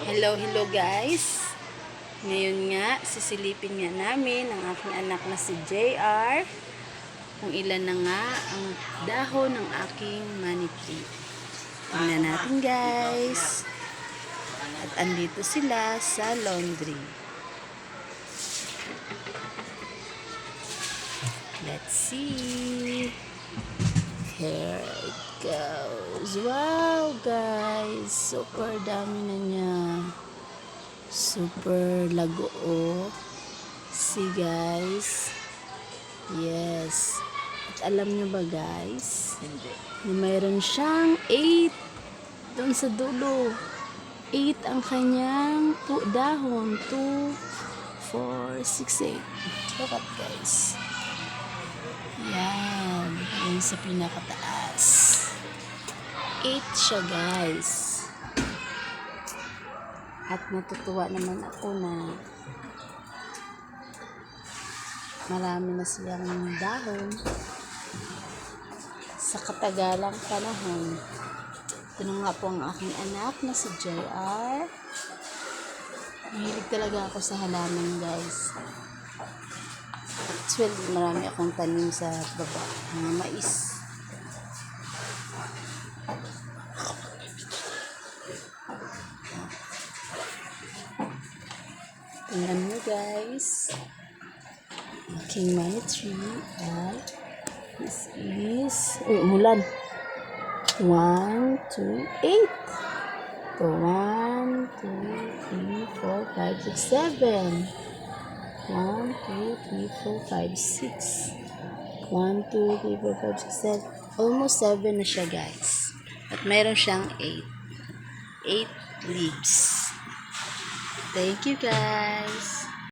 Hello guys. Ngayon nga, sisilipin nga namin ang aking anak na si JR kung ilan na nga ang dahon ng aking money tree. Tingnan natin guys. At andito sila sa laundry. Let's see. Here it goes. Wow guys, super dami na niya. Super lago oh. See guys. Yes. At alam nyo ba guys? Hindi. Na mayroon siyang 8 doon sa dulo. 8 ang kanyang dahon. 2, 4, 6, 8. Look at guys. Yan. Yan sa pinakataas. 8 siya guys. At natutuwa naman ako na marami na silang dahon sa katagalang panahon. Ito na nga po ang aking anak na si JR. Mahilig talaga ako sa halaman guys. Actually, marami akong tanim sa baba. Mga mais. Tingnan nyo guys. Aking money tree. At this is... umulan. 1, 2, 8. So, 1, 2, 3, 4, 5, 6, 7. 1, 2, 3, 4, 5, 6. 1, 2, 3, 4, 5, 6, 7. Almost 7 na siya guys. At mayroon siyang 8. 8 leaves. Thank you guys.